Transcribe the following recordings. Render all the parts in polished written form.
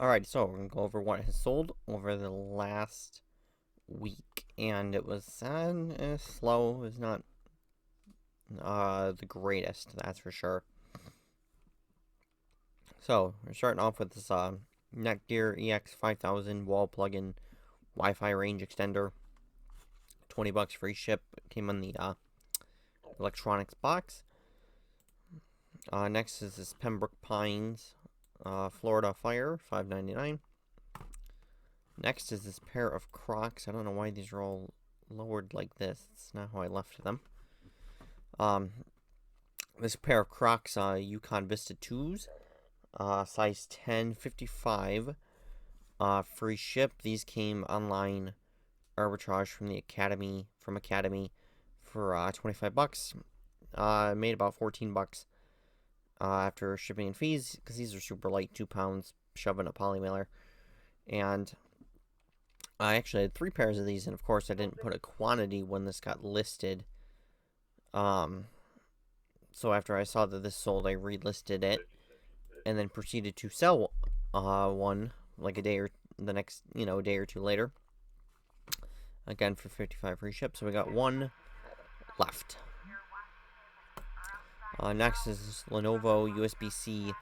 Alright, so we're going to go over what has sold over the last week. And it was slow. It was not the greatest, that's for sure. So, we're starting off with this Netgear EX5000 wall plug-in Wi-Fi range extender. $20 free ship. Came in the electronics box. Next is this Pembroke Pines Florida Fire, $5.99. Next is this pair of Crocs. I don't know why these are all lowered like this. It's not how I left them. This pair of Crocs, Yukon Vista 2s, size 10, 55, free ship. These came online arbitrage from the Academy, for $25. Made about $14 after shipping and fees, because these are super light, 2 pounds, shoving a poly mailer. And I actually had 3 pairs of these, and of course I didn't put a quantity when this got listed. So after I saw that this sold, I relisted it, and then proceeded to sell one like a day or a day or two later. Again for $55 free ship. So we got one left. Next is this Lenovo USB-C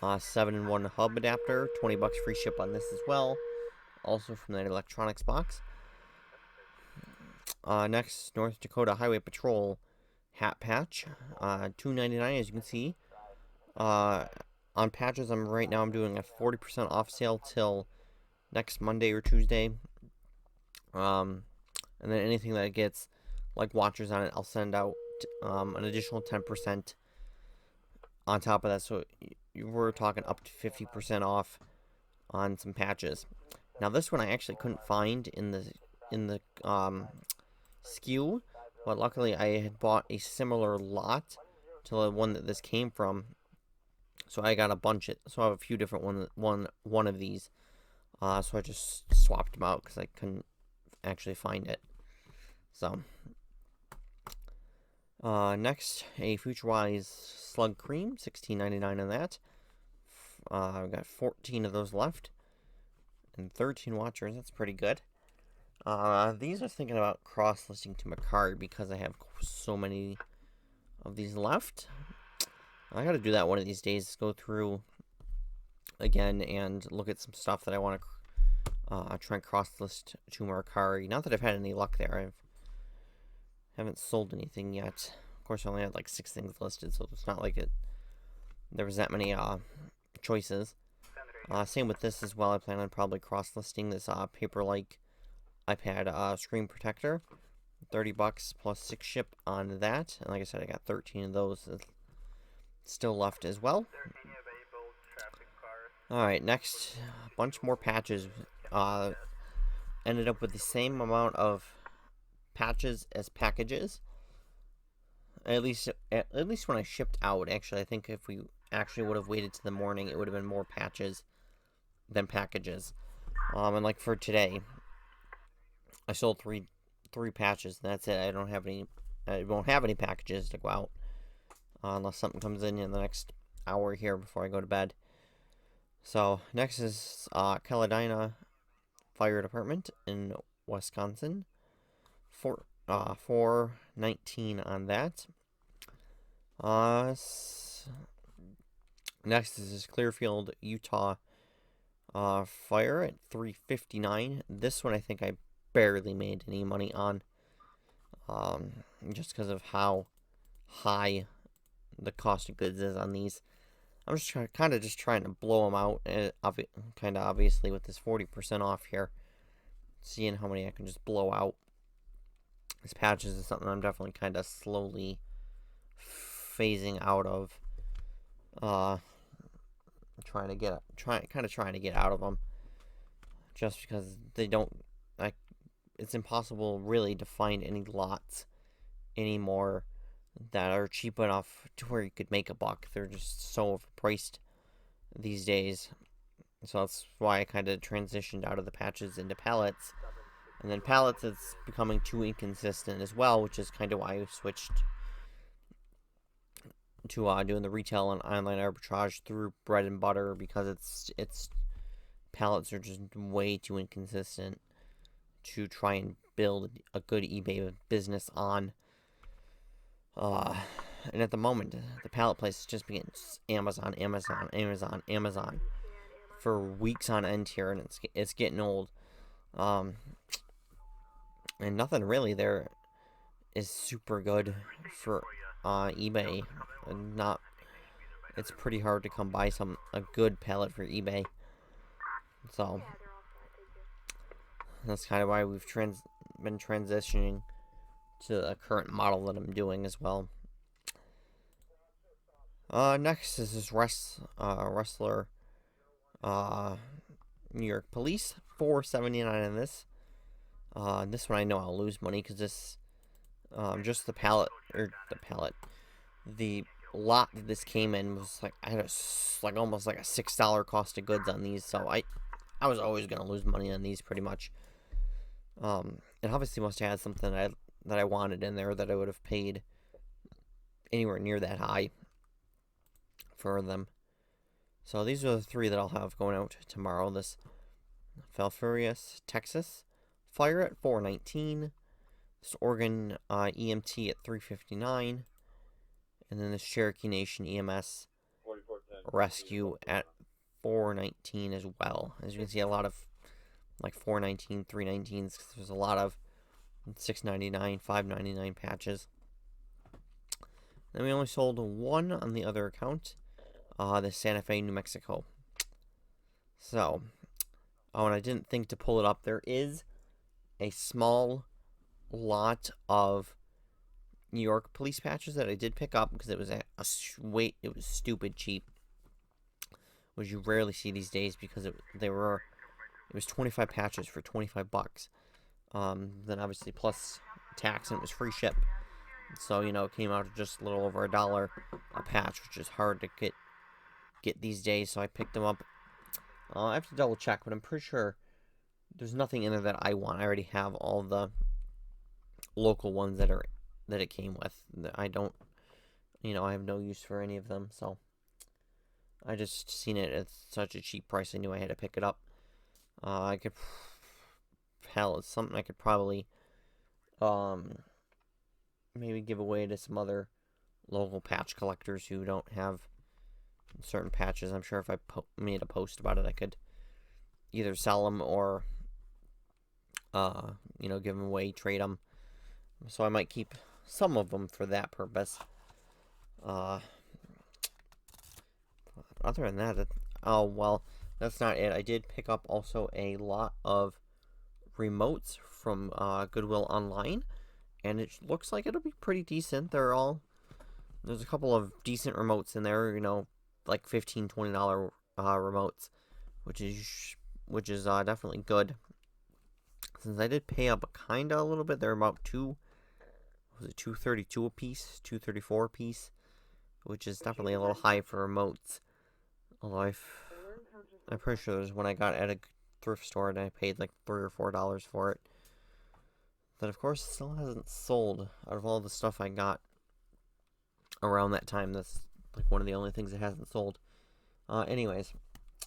7-in-1 hub adapter. $20 free ship on this as well. Also from that electronics box. Next, North Dakota Highway Patrol hat patch. $2.99 as you can see. On patches, right now I'm doing a 40% off sale till next Monday or Tuesday. And then anything that gets like watchers on it, I'll send out an additional 10% on top of that. So we're talking up to 50% off on some patches. Now this one I actually couldn't find in the SKU, but luckily I had bought a similar lot to the one that this came from. So I got a bunch so I have a few different one of these. So I just swapped them out because I couldn't actually find it. So next, a FutureWise Slug Cream, $16.99 on that. I've got 14 of those left, and 13 watchers. That's pretty good. These I was thinking about cross-listing to my card because I have so many of these left. I got to do that one of these days. Go through again and look at some stuff that I want to try and cross-list to Mercari. Not that I've had any luck there. I haven't sold anything yet. Of course, I only had like 6 things listed, so it's not like there was that many choices. Same with this as well. I plan on probably cross-listing this Paper-like iPad screen protector. $30 plus 6 ship on that. And like I said, I got 13 of those still left as well. Alright, next, a bunch more patches. Ended up with the same amount of patches as packages. At least when I shipped out. Actually, I think if we actually would have waited to the morning, it would have been more patches than packages. And like for today, I sold three patches, and that's it. I won't have any packages to go out unless something comes in the next hour here before I go to bed. So next is Caledina Fire Department in Wisconsin. $4.19 on that. Next is this Clearfield, Utah Fire at $3.59. This one I think I barely made any money on, just because of how high the cost of goods is on these. I'm just trying to blow them out, kind of obviously with this 40% off here, seeing how many I can just blow out. This patches is something I'm definitely kind of slowly phasing out of. Trying to get out of them, just because it's impossible really to find any lots anymore that are cheap enough to where you could make a buck. They're just so overpriced these days. So that's why I kind of transitioned out of the patches into pallets. And then pallets, it's becoming too inconsistent as well, which is kind of why I switched to doing the retail and online arbitrage through bread and butter, because it's pallets are just way too inconsistent to try and build a good eBay business on. And at the moment, the pallet place is just being Amazon, Amazon, Amazon, Amazon for weeks on end here, and it's getting old. And nothing really there is super good for eBay. Not, it's pretty hard to come by a good pallet for eBay. So that's kind of why we've been transitioning to the current model that I'm doing as well. Next is this wrestler, New York Police, $4.79 in this. This one I know I'll lose money because this, just the lot that this came in was like, I had almost like a $6 cost of goods on these, so I was always gonna lose money on these pretty much. It obviously must have had something that I wanted in there that I would have paid anywhere near that high for them. So these are the three that I'll have going out tomorrow. This Falfurrias, Texas Fire at $4.19. This Oregon EMT at $3.59. And then this Cherokee Nation EMS Rescue at $4.19 as well. As you can see, a lot of like $4.19, $3.19s. There's a lot of $6.99, $5.99 patches. Then we only sold one on the other account. The Santa Fe, New Mexico. So, and I didn't think to pull it up. There is a small lot of New York police patches that I did pick up because it was it was stupid cheap, which you rarely see these days because it was 25 patches for $25. Then obviously plus tax, and it was free ship. So, it came out to just a little over $1 a patch, which is hard to get these days. So I picked them up. I have to double check, but I'm pretty sure there's nothing in there that I want. I already have all the local ones that it came with. I don't, I have no use for any of them. So I just seen it at such a cheap price. I knew I had to pick it up. It's something I could probably maybe give away to some other local patch collectors who don't have certain patches. I'm sure if I made a post about it, I could either sell them or give them away, trade them. So I might keep some of them for that purpose. Other than that, that's not it. I did pick up also a lot of remotes from Goodwill Online, and it looks like it'll be pretty decent. There's a couple of decent remotes in there, like $15, $20 remotes, which is definitely good. Since I did pay up a little bit, they're about $232 a piece, $234 a piece, which is definitely a little high for remotes. Although I'm pretty sure there's one I got at a thrift store and I paid like $3 or $4 for it. That of course still hasn't sold. Out of all the stuff I got around that time, that's like one of the only things that hasn't sold. Anyways,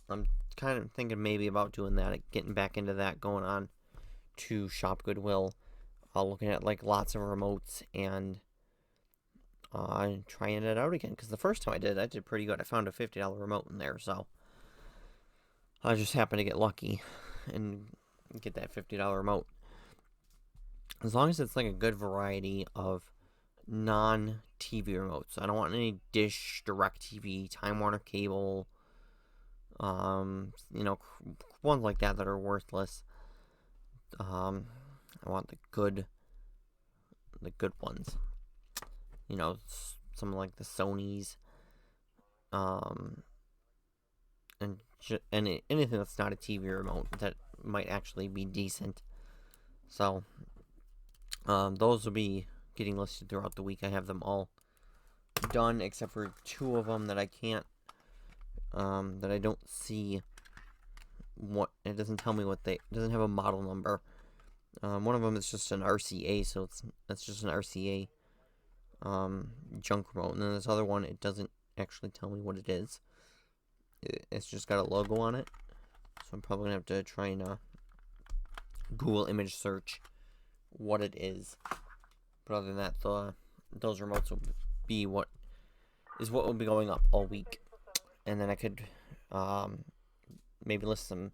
I'm kind of thinking maybe about doing that, getting back into that, going on to Shop Goodwill, looking at like lots of remotes and trying it out again. Because the first time I did pretty good. I found a $50 remote in there, so I just happened to get lucky and get that $50 remote. As long as it's like a good variety of non-TV remotes. I don't want any Dish, DirecTV, Time Warner Cable, ones like that are worthless. I want the good ones. Something like the Sonys, and anything that's not a TV remote that might actually be decent. So, those will be getting listed throughout the week. I have them all done except for two of them that I can't, that I don't see it doesn't tell me it doesn't have a model number. One of them is just an RCA, so it's just an RCA junk remote. And then this other one, it doesn't actually tell me what it is. It's just got a logo on it, I'm probably going to have to try and Google image search what it is. But other than that, those remotes will be what will be going up all week. And then I could maybe list some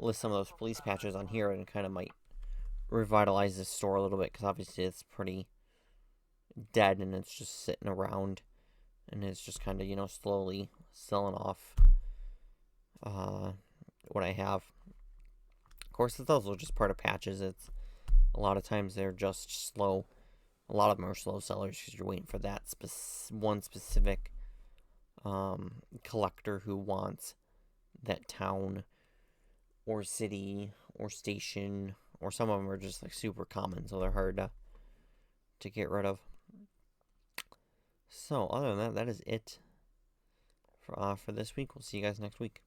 of those police patches on here, and kind of might revitalize this store a little bit, because obviously it's pretty dead and it's just sitting around, and it's just kind of slowly selling off what I have. Of course, those are just part of patches. It's a lot of times they're just slow. A lot of them are slow sellers because you're waiting for that one specific collector who wants that town or city or station, or some of them are just like super common, so they're hard to get rid of. So other than that, that is it for this week. We'll see you guys next week.